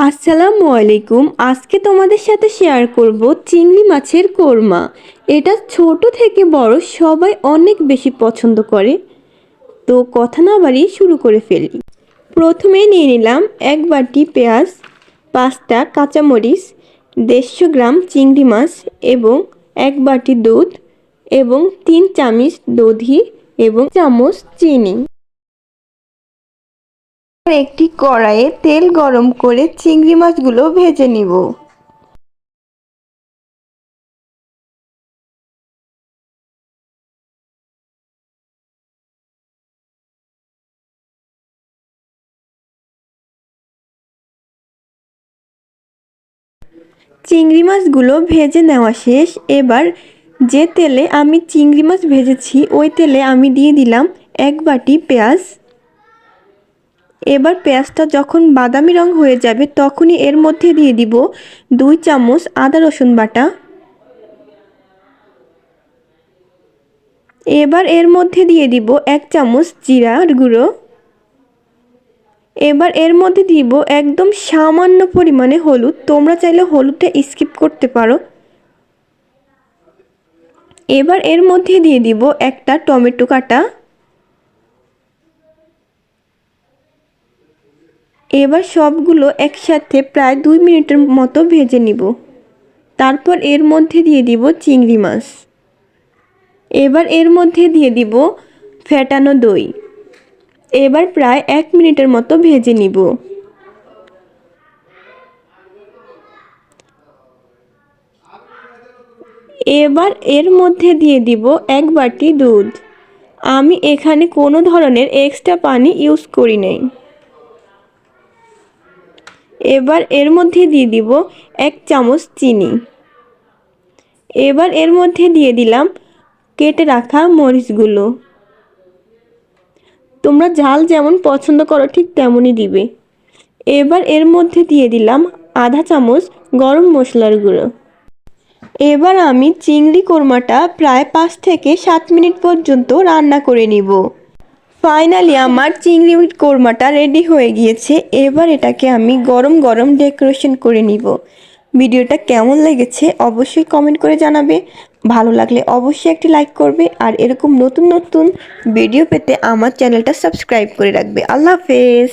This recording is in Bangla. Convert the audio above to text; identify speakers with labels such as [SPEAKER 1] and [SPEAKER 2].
[SPEAKER 1] আসসালামু আলাইকুম। আজকে তোমাদের সাথে শেয়ার করব চিংড়ি মাছের কোরমা। এটা ছোট থেকে বড় সবাই অনেক বেশি পছন্দ করে। তো কথা না বাড়িয়ে শুরু করে ফেলি। প্রথমে নিয়ে নিলাম 1 বাটি পেঁয়াজ, 5টা কাঁচামরিচ, 150 গ্রাম চিংড়ি মাছ এবং 1 বাটি দুধ এবং 3 চামচ দধি এবং চামচ চিনি। একটি কড়াইয়ে তেল গরম করে চিংড়ি মাছগুলো ভেজে নিব। চিংড়ি মাছগুলো ভেজে নেওয়া শেষ। এবার যে তেলে আমি চিংড়ি মাছ ভেজেছি ওই তেলে আমি দিয়ে দিলাম 1 বাটি পেঁয়াজ। এবার পেঁয়াজটা যখন বাদামি রং হয়ে যাবে তখনই এর মধ্যে দিয়ে দিব 2 চামচ আদা রসুন বাটা। এবার এর মধ্যে দিয়ে দিব 1 চামচ জিরার গুঁড়ো। এবার এর মধ্যে দিব একদম সামান্য পরিমাণে হলুদ, তোমরা চাইলে হলুদটা স্কিপ করতে পারো। এবার এর মধ্যে দিয়ে দিব একটা টমেটো কাটা। এবার সবগুলো একসাথে প্রায় 2 মিনিটের মতো ভেজে নিব। তারপর এর মধ্যে দিয়ে দিব চিংড়ি মাছ। এবার এর মধ্যে দিয়ে দিব ফেটানো দই। এবার প্রায় 1 মিনিটের মতো ভেজে নিব। এবার এর মধ্যে দিয়ে দিব 1 বাটি দুধ। আমি এখানে কোনো ধরনের এক্সট্রা পানি ইউজ করি নাই। এবার এর মধ্যে দিয়ে দিব 1 চামচ চিনি। এবার এর মধ্যে দিয়ে দিলাম কেটে রাখা মরিচগুলো। তোমরা ঝাল যেমন পছন্দ করো ঠিক তেমনই দিবে। এবার এর মধ্যে দিয়ে দিলাম আধা চামচ গরম মশলার গুঁড়ো। এবার আমি চিংড়ি কোরমাটা প্রায় 5 থেকে 7 মিনিট পর্যন্ত রান্না করে নিব। ফাইনালি আমার চিংড়ি কোরমাটা রেডি হয়ে গিয়েছে। এবার এটাকে আমি গরম গরম ডেকোরেশন করে নিব। ভিডিওটা কেমন লেগেছে অবশ্যই কমেন্ট করে জানাবে। ভালো লাগলে অবশ্যই একটি লাইক করবে আর এরকম নতুন নতুন ভিডিও পেতে আমার চ্যানেলটা সাবস্ক্রাইব করে রাখবে। আল্লাহ হাফেজ।